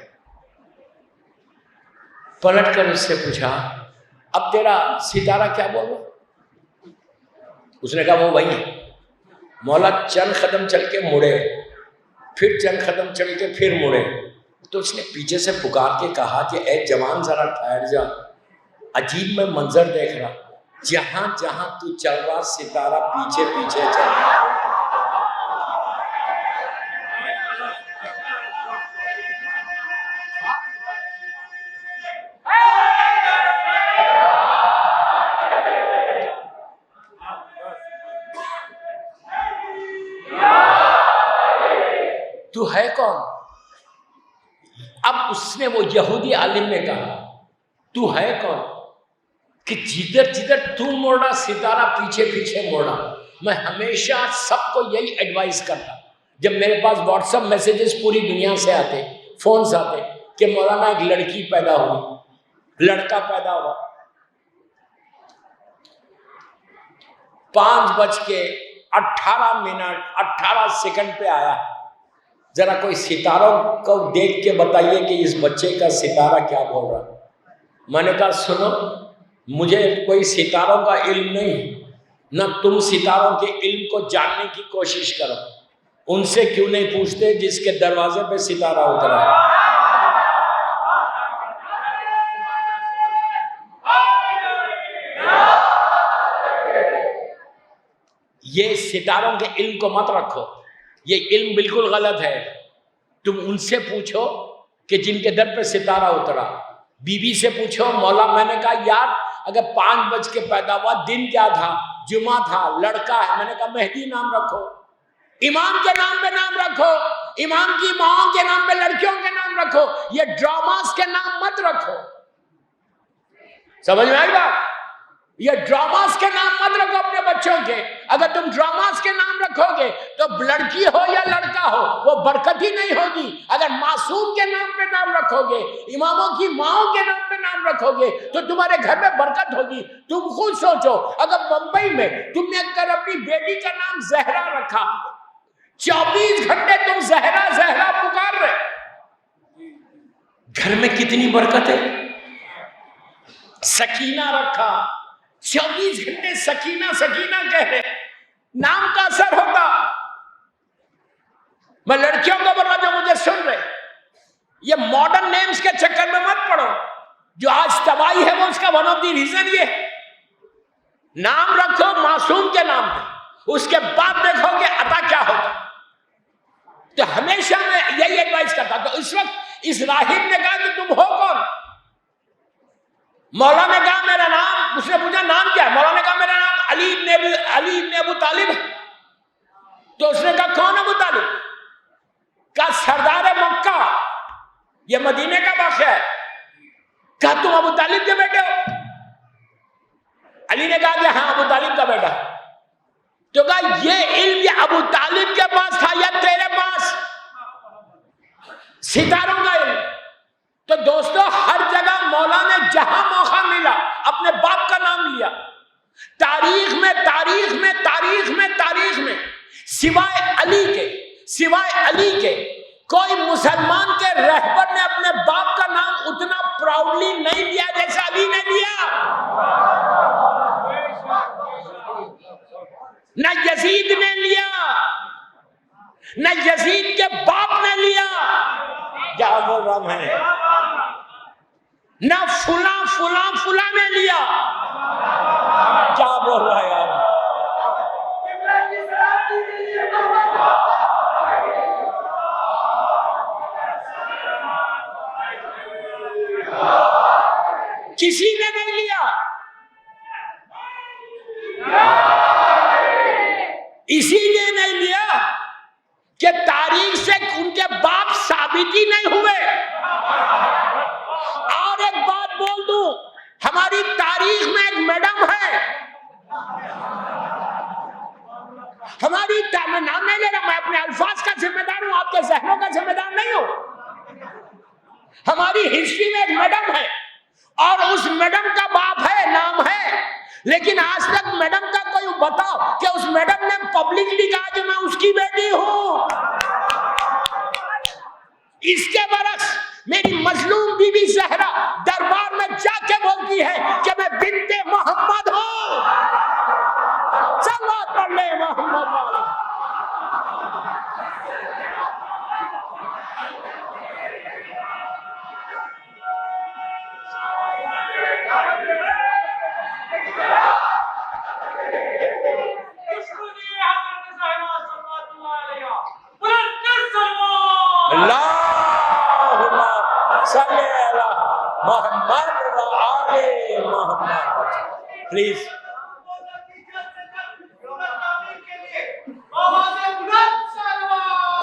پلٹ کر اس سے پوچھا اب تیرا ستارہ کیا بول رہا؟ اس نے کہا وہ وہی ہے. مولا چند قدم چل کے مڑے، پھر چند قدم چل کے پھر مڑے، تو اس نے پیچھے سے پکار کے کہا کہ اے جوان ذرا ٹھہر جا، عجیب میں منظر دیکھ رہا، جہاں جہاں تو چل رہا ستارہ پیچھے پیچھے چل رہا. تو ہے کون؟ اب اس نے وہ یہودی عالم نے کہا تو ہے کون کہ جدھر جدھر تو موڑا ستارہ پیچھے پیچھے موڑا. میں ہمیشہ سب کو یہی ایڈوائز کرتا جب میرے پاس واٹس ایپ میسیجز پوری دنیا سے آتے، فونز آتے کہ مولانا ایک لڑکی پیدا ہوئی، لڑکا پیدا ہوا، 5:18 پہ آیا، ذرا کوئی ستاروں کو دیکھ کے بتائیے کہ اس بچے کا ستارہ کیا بول رہا. میں نے کہا سنو، مجھے کوئی ستاروں کا علم نہیں، نہ تم ستاروں کے علم کو جاننے کی کوشش کرو. ان سے کیوں نہیں پوچھتے جس کے دروازے پہ ستارہ اترا ہے؟ یہ ستاروں کے علم کو مت رکھو، یہ علم بالکل غلط ہے۔ تم ان سے پوچھو کہ جن کے در پہ ستارہ اترا۔ بی بی سے پوچھو، مولا میں نے کہا یار اگر 5 بج کے پیدا ہوا، دن کیا تھا؟ جمعہ تھا، لڑکا ہے، میں نے کہا مہدی نام رکھو۔ امام کے نام پہ نام رکھو، امام کی ماؤں کے نام پہ لڑکیوں کے نام رکھو، یہ ڈراماز کے نام مت رکھو۔ سمجھ میں آئی بات؟ یہ ڈراماز کے نام مت رکھو اپنے بچوں کے۔ اگر تم ڈراماز کے نام رکھو گے تو لڑکی ہو یا لڑکا ہو وہ برکت ہی نہیں ہوگی۔ اگر معصوم کے نام پہ نام رکھو گے، اماموں کی ماؤں کے نام پہ نام رکھو گے تو تمہارے گھر میں برکت ہوگی۔ تم خود سوچو، اگر ممبئی میں تم نے اگر اپنی بیٹی کا نام زہرا رکھا، 24 گھنٹے تم زہرا زہرا پکار رہے، گھر میں کتنی برکت ہے۔ سکینہ رکھا، 24 گھنٹے سکینہ سکینہ کہہ رہے، نام کا اثر ہوگا۔ میں لڑکیوں کو بول رہا جو مجھے سن رہے، یہ ماڈرن نیمز کے چکر میں مت پڑو۔ جو آج تباہی ہے وہ اس کا ون آف دی ریزن یہ ہے۔ نام رکھو معصوم کے نام پہ، اس کے بعد دیکھو کہ عطا کیا ہوگا۔ تو ہمیشہ میں یہی ایڈوائز کرتا تو اس وقت اس راہب نے کہا کہ تم ہو کون؟ مولا نے کہا میرا نام، اس نے پوچھا نام کیا ہے؟ مولا نے کہا میرا نام علی ابن ابو طالب ہے۔ تو اس نے کہا کون ابو طالب؟ کہا سردار مکہ، یہ مدینے کا واقعہ ہے۔ کہا تم ابو طالب کے بیٹے ہو؟ علی نے کہا کہ ہاں ابو طالب کا بیٹا۔ تو کہا یہ علم یہ ابو طالب کے پاس تھا یا تیرے پاس؟ ستاروں کا علم۔ تو دوستو ہر جگہ مولا نے جہاں موقع ملا اپنے باپ کا نام لیا۔ تاریخ میں تاریخ میں تاریخ میں تاریخ میں سوائے علی کے کوئی مسلمان کے رہبر نے اپنے باپ کا نام اتنا پراؤڈلی نہیں لیا جیسا علی نے لیا۔ نہ یزید نے لیا، نہ یزید کے باپ نے لیا، کیا بول رہا میں، نہ فلاں فلاں فلاں نے لیا، کیا بول رہا ہے یار۔ کسی نے نہیں لیا، اسی لیے نہیں لیا کہ تاریخ سے ان کے باپ ثابت ہی نہیں ہوئے۔ اور ایک بات بول دوں، ہماری تاریخ میں ایک میڈم ہے، ہماری میں نام نہیں لے رہا، میں اپنے الفاظ کا ذمہ دار ہوں، آپ کے ذہنوں کا ذمہ دار نہیں ہوں۔ ہماری ہسٹری میں ایک میڈم ہے اور اس میڈم کا باپ ہے، نام ہے، لیکن آج تک میڈم کا کوئی بتاؤ کہ اس میڈم نے پبلکلی کہا کہ میں اس کی بیٹی ہوں۔ اس کے برعکس میری مظلوم بی بی زہرا دربار میں جا کے بولتی ہے کہ میں بنت محمد ہوں۔ صلوات پڑھ لے محمد والا۔ اللہم صلی علی محمد و آل محمد۔ پلیز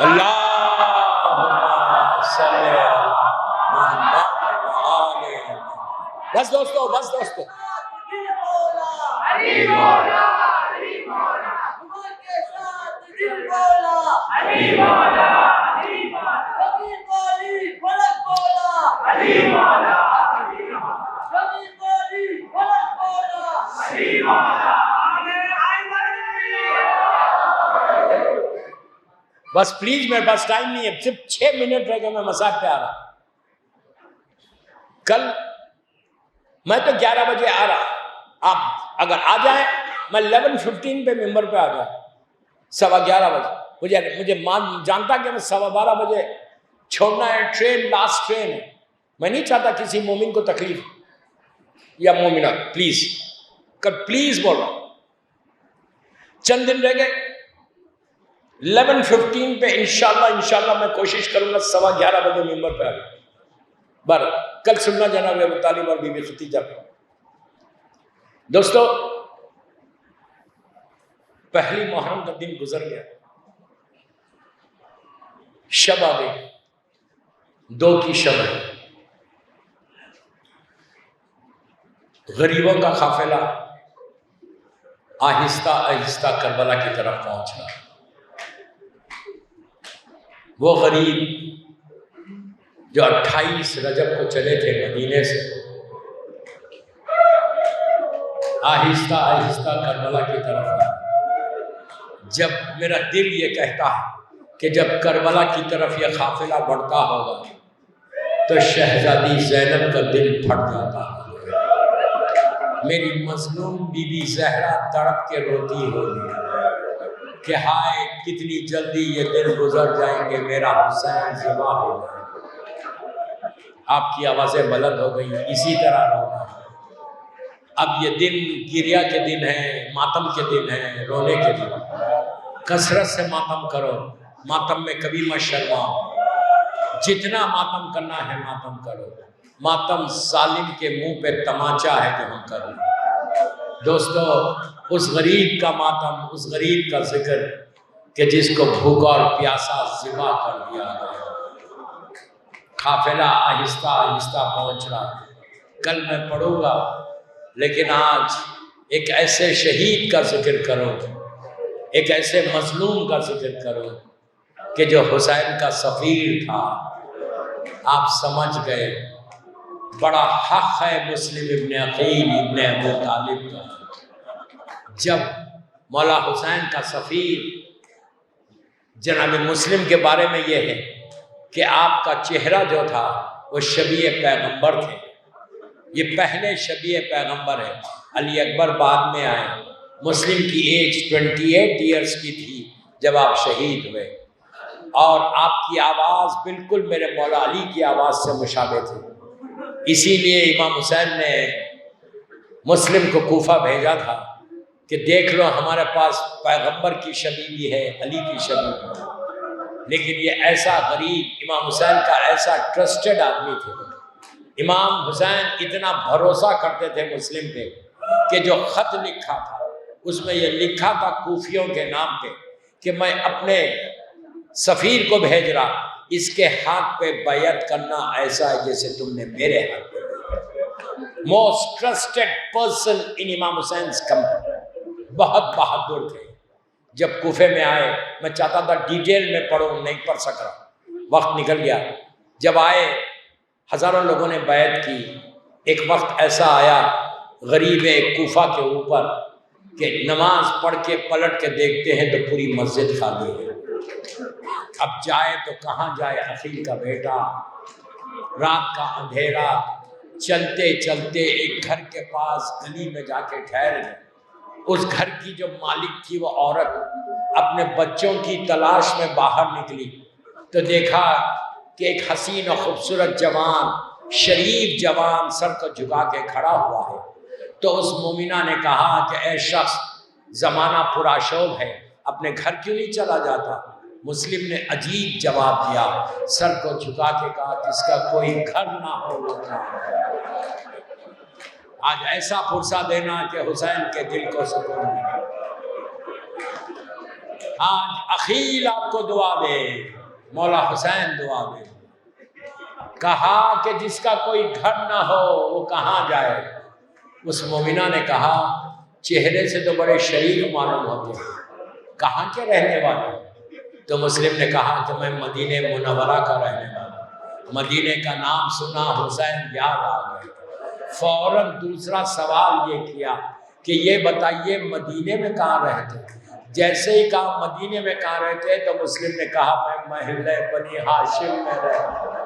اللہم صلی علی محمد و آل محمد۔ بس دوستو، بس دوستو،
علی مولا، علی مولا، عمر کے ساتھ دل مولا، علی مولا، علی مولا، ربی مولی، فلک مولا، علی مولا، علی مولا، ربی مولی، فلک مولا، علی مولا۔
بس پلیز میرے پاس ٹائم نہیں ہے، صرف 6 منٹ رہ گئے، میں مساج پہ آ رہا۔ کل میں تو 11 بجے آ رہا، آپ اگر آ جائیں، میں 11:15 پہ ممبر پہ آ جاؤں، 11:15 بجے۔ مجھے جانتا کہ میں 12:15 بجے چھوڑنا ہے ٹرین، لاسٹ ٹرین ہے. میں نہیں چاہتا کسی مومن کو تکلیف یا مومنہ. پلیز بول رہا ہوں. چند دن رہ گئے. 11:15 پہ انشاءاللہ میں کوشش کروں گا 11:15 بجے ممبر پہ آ جاؤں. کل سننا جناب ابو طالب اور بی بی خدیجہ پہ. دوستو پہلی محرم کا دن گزر گیا. شب آ گئی، 2 کی شب ہے. غریبوں کا قافلہ آہستہ آہستہ کربلا کی طرف پہنچ رہا. وہ غریب جو 28 رجب کو چلے تھے مدینے سے، آہستہ آہستہ کربلا کی طرف آئے. جب میرا دل یہ کہتا ہے کہ جب کربلا کی طرف یہ قافلہ بڑھتا ہوگا تو شہزادی زینب کا دل پھٹ جاتا ہے. میری مظلوم بی بی زہرا تڑپ کے روتی ہوگی کہ ہائے کتنی جلدی یہ دن گزر جائیں گے، میرا حسین ذبح ہو جائے. آپ کی آوازیں بلند ہو گئی. اسی طرح رونا. اب یہ دن گریا کے دن ہے، ماتم کے دن ہے، رونے کے دن. کثرت سے ماتم کرو. ماتم میں کبھی مت شرماؤ. جتنا ماتم کرنا ہے ماتم کرو. ماتم ظالم کے منہ پہ تماچا ہے جو ہم کر رہے ہیں. دوستو اس غریب کا ماتم، اس غریب کا ذکر کہ جس کو بھوکا اور پیاسا ذبح کر دیا گیا. قافلہ آہستہ آہستہ پہنچ رہا. کل میں پڑھوں گا، لیکن آج ایک ایسے شہید کا ذکر کرو، ایک ایسے مظلوم کا ذکر کرو کہ جو حسین کا سفیر تھا. آپ سمجھ گئے بڑا حق ہے مسلم ابن عقیل ابن ابو طالب کا. جب مولا حسین کا سفیر جناب مسلم کے بارے میں یہ ہے کہ آپ کا چہرہ جو تھا وہ شبیہ پیغمبر تھے. یہ پہلے شبیہ پیغمبر ہے. علی اکبر بعد میں آئے. مسلم کی ایج 28 ایئرس کی تھی جب آپ شہید ہوئے، اور آپ کی آواز بالکل میرے مولا علی کی آواز سے مشابہ تھی. اسی لیے امام حسین نے مسلم کو کوفہ بھیجا تھا کہ دیکھ لو ہمارے پاس پیغمبر کی شبیہ بھی ہے، علی کی شبیہ بھی ہے. لیکن یہ ایسا غریب امام حسین کا ایسا ٹرسٹڈ آدمی تھے. امام حسین اتنا بھروسہ کرتے تھے مسلم پہ کہ جو خط لکھا تھا اس میں یہ لکھا تھا کوفیوں کے نام پہ کہ میں اپنے سفیر کو بھیج رہا، اس کے ہاتھ پہ بیعت کرنا ایسا ہے جیسے تم نے میرے ہاتھ پہ. موسٹ ٹرسٹڈ پرسن ان امام حسین's کمپنی. بہت بہادر تھے. جب کوفے میں آئے، میں چاہتا تھا ڈیٹیل میں پڑھوں، نہیں پڑھ سک رہا، وقت نکل گیا. جب آئے ہزاروں لوگوں نے بیعت کی. ایک وقت ایسا آیا غریب کوفہ کے اوپر کہ نماز پڑھ کے پلٹ کے دیکھتے ہیں تو پوری مسجد خالی ہے. اب جائے تو کہاں جائے؟ عقیل کا بیٹا، رات کا اندھیرا. چلتے چلتے ایک گھر کے پاس گلی میں جا کے ٹھہر گئے. اس گھر کی جو مالک تھی وہ عورت اپنے بچوں کی تلاش میں باہر نکلی تو دیکھا کہ ایک حسین و خوبصورت جوان، شریف جوان سر کو جھکا کے کھڑا ہوا ہے. تو اس مومنہ نے کہا کہ اے شخص، زمانہ پرآشوب ہے، اپنے گھر کیوں نہیں چلا جاتا؟ مسلم نے عجیب جواب دیا، سر کو جھکا کے کہا جس کا کوئی گھر نہ ہو وہ کہاں ہے؟ آج ایسا فرصہ دینا کہ حسین کے دل کو سکون ملے. آج عقیل آپ کو دعا دے، مولا حسین دعا دے. کہا کہ جس کا کوئی گھر نہ ہو وہ کہاں جائے؟ اس مومنہ نے کہا چہرے سے تو بڑے شریف معلوم ہوتے ہیں، کہاں کے رہنے والے؟ تو مسلم نے کہا کہ میں مدینہ منورہ کا رہنے والا. مدینہ کا نام سنا حسین یاد آ گئے. فوراً دوسرا سوال یہ کیا کہ یہ بتائیے مدینہ میں کہاں رہتے؟ جیسے ہی کہا مدینہ میں کہاں رہتے تو مسلم نے کہا میں محلہ بنی ہاشم میں رہتا ہوں.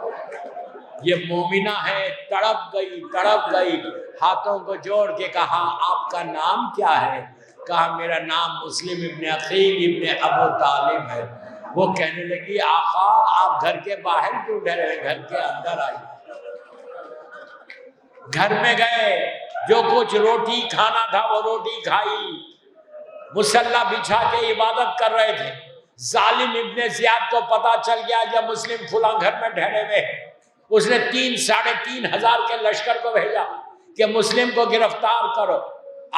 یہ مومنہ ہے، تڑپ گئی، ہاتھوں کو جوڑ کے کہا آپ کا نام کیا ہے؟ کہا میرا نام مسلم ابن عقیل ابن ابو طالب ہے. وہ کہنے لگی آقا آپ گھر کے باہر کیوں ڈرے ہوئے، گھر کے اندر آئیے۔ گھر میں گئے، جو کچھ روٹی کھانا تھا وہ روٹی کھائی، مصلی بچھا کے عبادت کر رہے تھے۔ ظالم ابن زیاد کو پتا چل گیا کہ مسلم فلاں گھر میں ٹھہرے ہوئے ہیں۔ اس نے 3,500 کے لشکر کو بھیجا کہ مسلم کو گرفتار کرو۔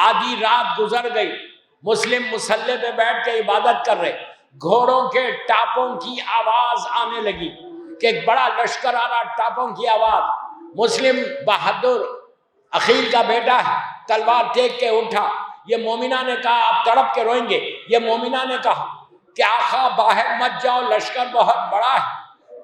آدھی رات گزر گئی، مسلم مصلی پہ بیٹھ کے عبادت کر رہے، گھوڑوں کے ٹاپوں کی آواز آنے لگی کہ ایک بڑا لشکر آ رہا، ٹاپوں کی آواز۔ مسلم بہادر عقیل کا بیٹا ہے، تلوار ٹیک کے اٹھا۔ یہ مومنہ نے کہا آپ تڑپ کے روئیں گے، یہ مومنہ نے کہا کہ آقا باہر مت جاؤ، لشکر بہت بڑا ہے۔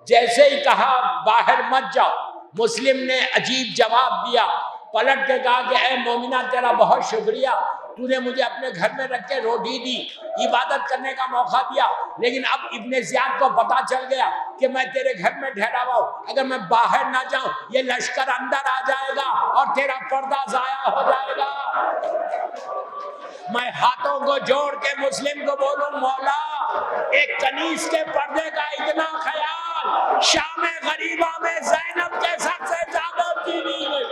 جیسے ہی کہا باہر مت جاؤ، مسلم نے عجیب جواب دیا، پلٹ کے کہا کہ اے مومنہ تیرا بہت شکریہ، تو نے مجھے اپنے گھر میں رکھ کے روٹی دی، عبادت کرنے کا موقع دیا، لیکن اب ابن زیاد کو پتا چل گیا کہ میں تیرے گھر میں ٹھہرا ہوا ہوں، اگر میں باہر نہ جاؤں یہ لشکر اندر آ جائے گا اور تیرا پردہ ضائع ہو جائے گا۔ میں ہاتھوں کو جوڑ کے مسلم کو بولوں مولا ایک کنیز کے پردے کا اتنا خیال شام غریبہ میں زینب کے سب سے زیادہ چینی گئی۔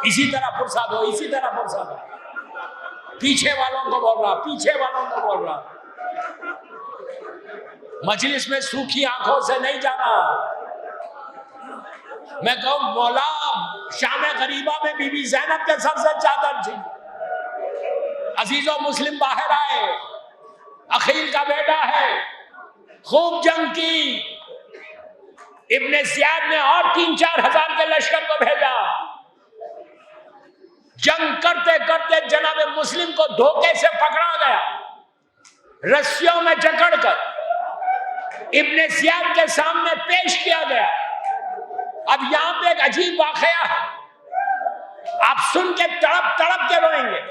اسی طرح فرصت ہو، اسی طرح فرصت ہو۔ پیچھے والوں کو بول رہا، پیچھے والوں کو بول رہا، مجلس میں سوکھی آنکھوں سے نہیں جانا۔ میں کہوں مولا شام غریبہ میں بی بی زینب کے سب سے چادر تھی۔ عزیزوں مسلم باہر آئے، عقیل کا بیٹا ہے، خوب جنگ کی۔ ابن زیاد نے اور 3-4 ہزار کے لشکر کو بھیجا۔ جنگ کرتے کرتے جناب مسلم کو دھوکے سے پکڑا گیا، رسیوں میں جکڑ کر ابن زیاد کے سامنے پیش کیا گیا۔ اب یہاں پہ ایک عجیب واقعہ ہے، آپ سن کے تڑپ تڑپ کے روئیں گے۔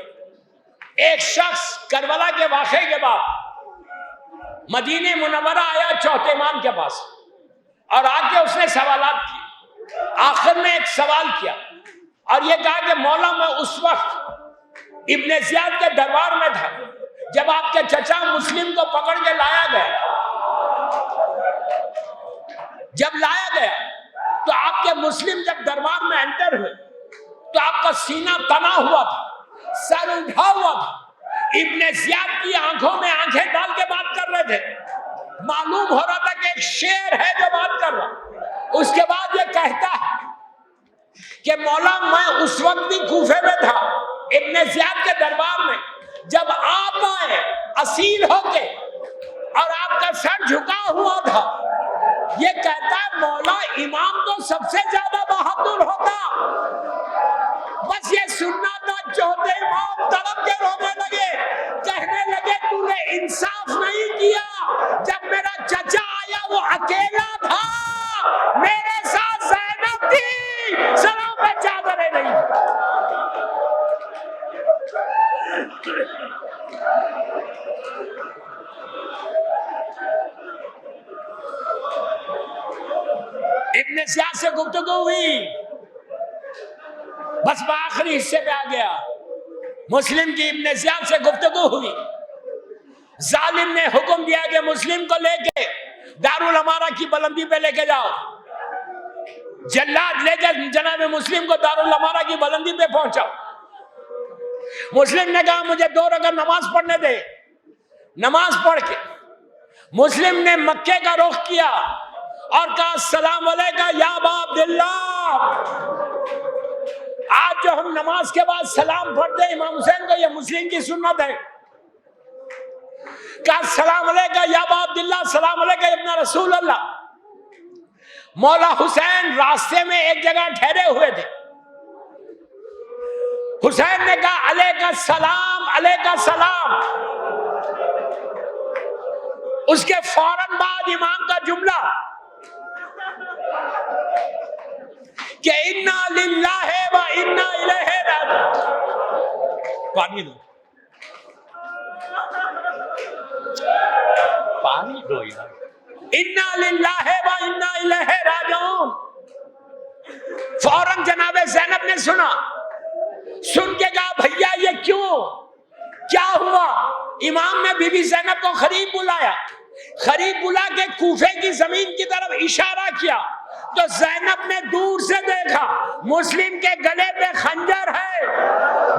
ایک شخص کربلا کے واقعے کے بعد مدینہ منورہ آیا چوتھے امام کے پاس، اور آ کے اس نے سوالات کی۔ آخر میں ایک سوال کیا اور یہ کہا کہ مولا میں اس وقت ابن زیاد کے دربار میں تھا جب آپ کے چچا مسلم کو پکڑ کے لایا گیا۔ جب لایا گیا تو آپ کے مسلم جب دربار میں انٹر ہوئے تو آپ کا سینہ تنا ہوا تھا، سر اٹھا ہوا تھا، ابن زیاد کی آنکھوں میں آنکھیں ڈال کے بات کر رہے تھے۔ معلوم ہو رہا تھا کہ ایک شیر ہے جو بات کر رہا۔ اس کے بعد یہ کہتا ہے کہ مولا میں اس وقت بھی کوفے میں تھا ابن زیاد کے دربار میں، جب آپ آئے اصیل ہو کے اور آپ کا سر جھکا ہوا تھا۔ یہ کہتا ہے مولا امام تو سب سے زیادہ بہادر ہوتا، بس یہ سننا تھا۔ چوتھے امام تڑپ کے رونے لگے، کہنے لگے تو نے انصاف نہیں کیا، جب میرا چچا آیا وہ اکیلا تھا، میرے ساتھ زینب تھی، سروں پہ چادریں نہیں۔ ابن زیاد سے گفتگو ہوئی، بس آخری حصے پہ آ گیا۔ مسلم کی ابن زیاد سے گفتگو ہوئی، ظالم نے حکم دیا کہ مسلم کو لے کے دارالامارہ کی بلندی پہ لے کے جاؤ۔ جلاد لے کے جناب مسلم کو دارالامارہ کی بلندی پہ پہنچا۔ مسلم نے کہا مجھے 2 رکعت نماز پڑھنے دے۔ نماز پڑھ کے مسلم نے مکے کا رخ کیا اور کہا السلام علیکم یا ابا عبداللہ۔ آج جو ہم نماز کے بعد سلام پڑھتے ہیں امام حسین کو، یہ مسلم کی سنت ہے۔ کہا السلام علیکم یا ابا عبداللہ، السلام علیکم ابن رسول اللہ۔ مولا حسین راستے میں ایک جگہ ٹھہرے ہوئے تھے۔ حسین نے کہا علیکہ السلام، علیکہ السلام۔ اس کے فوراً بعد امام کا جملہ کہ انا للہ و انا الیہ راجعون۔ پانی دو، پانی دو یار۔ انا للہ و انا الیہ راجعون۔ فوراً جناب زینب نے سنا، سن کے کہا بھیا یہ کیوں، کیا ہوا؟ امام نے بی بی زینب کو قریب بلایا، قریب بلا کے کوفے کی زمین کی طرف اشارہ کیا تو زینب نے دور سے دیکھا مسلم کے گلے پہ خنجر ہے،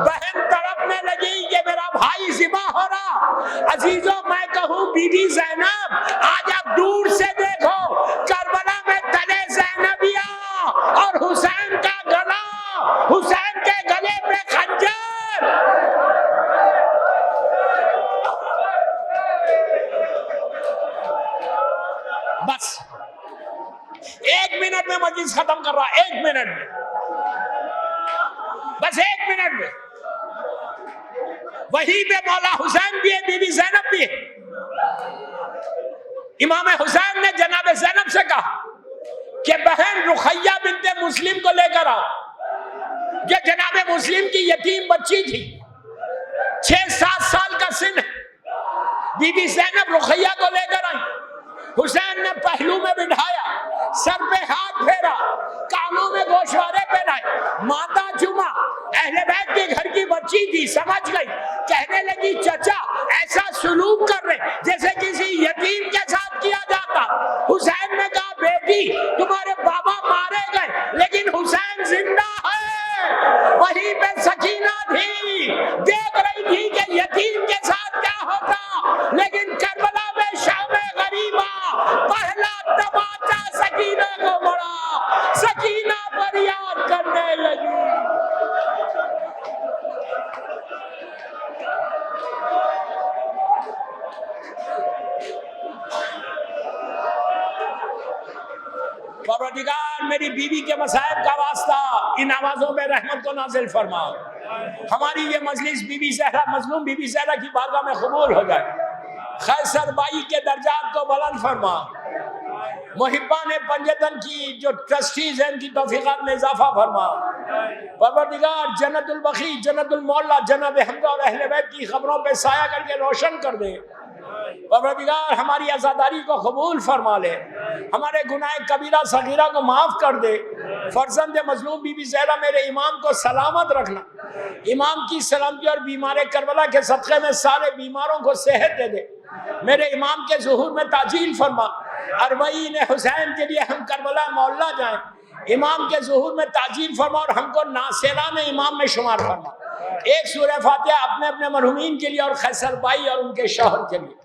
بہن تڑپنے لگی کہ میرا بھائی ذبح ہو رہا۔ عزیزوں میں کہوں بی بی زینب آج آپ دور سے دیکھو، کربلا میں تلے زینبیہ اور حسین کا گلا، حسین کے گلے پہ خنجر۔ بس ایک منٹ میں مجلس ختم کر رہا، ایک منٹ میں، بس ایک منٹ میں۔ وہیں پہ مولا حسین بھی ہے، بی بی زینب بھی ہے۔ امام حسین نے جناب زینب سے کہا کہ بہن رقیہ بنت مسلم کو لے کر آؤ، یہ جناب مسلم کی یتیم بچی تھی، 6-7 سال کا سن ہے۔ بی بی زینب رقیہ کو لے کر آئی، حسین نے پہلو میں بٹھایا، سر پہ ہاتھ پھیرا، کانوں میں گوشوارے پہنائے، ماتھا چوما۔ اہل بیت کے گھر کی بچی تھی، سمجھ گئی، کہنے لگی چچا ایسا سلوک کر رہے جیسے کسی یتیم کے ساتھ کیا جاتا۔ حسین نے کہا بیٹی تمہارے بابا مارے گئے لیکن حسین زندہ ہے۔ وہیں پہ سکینہ تھی، دیکھ رہی تھی کہ یتیم کے ساتھ کیا ہوتا، لیکن کربلا میں شام غریبہ پہلا تماچا سکینہ کو مڑا، سکینہ فریاد کرنے لگی۔ پروردگار میری بیوی کے مصائب کا واسطہ ان آوازوں میں رحمت کو نازل فرما، ہماری یہ مجلس بی بی زہرا، مظلوم بی بی زہرا کی بارگاہ میں قبول ہو جائے، قیصر بائی کے درجات کو بلند فرما، محبان پنجتن کی جو ٹرسٹیز ہیں ان کی توفیقات میں اضافہ فرما۔ پروردگار جنت البقیع، جنت المعلا، جناب حمزہ اور اہل بیت کی خبروں پہ سایہ کر کے روشن کر دے۔ پروردگار ہماری عزاداری کو قبول فرما لے، ہمارے گناہ کبیرہ صغیرہ کو معاف کر دے۔ فرزند مظلوم بی بی زہرا میرے امام کو سلامت رکھنا، امام کی سلامتی اور بیمار کربلا کے صدقے میں سارے بیماروں کو صحت دے دے، میرے امام کے ظہور میں تعجیل فرما۔ اربعین حسین کے لیے ہم کربلا مولا جائیں، امام کے ظہور میں تعجیل فرما اور ہم کو ناصران امام میں شمار فرما۔ ایک سورہ فاتحہ اپنے اپنے مرحومین کے لیے اور قیصر بائی اور ان کے شوہر کے لیے۔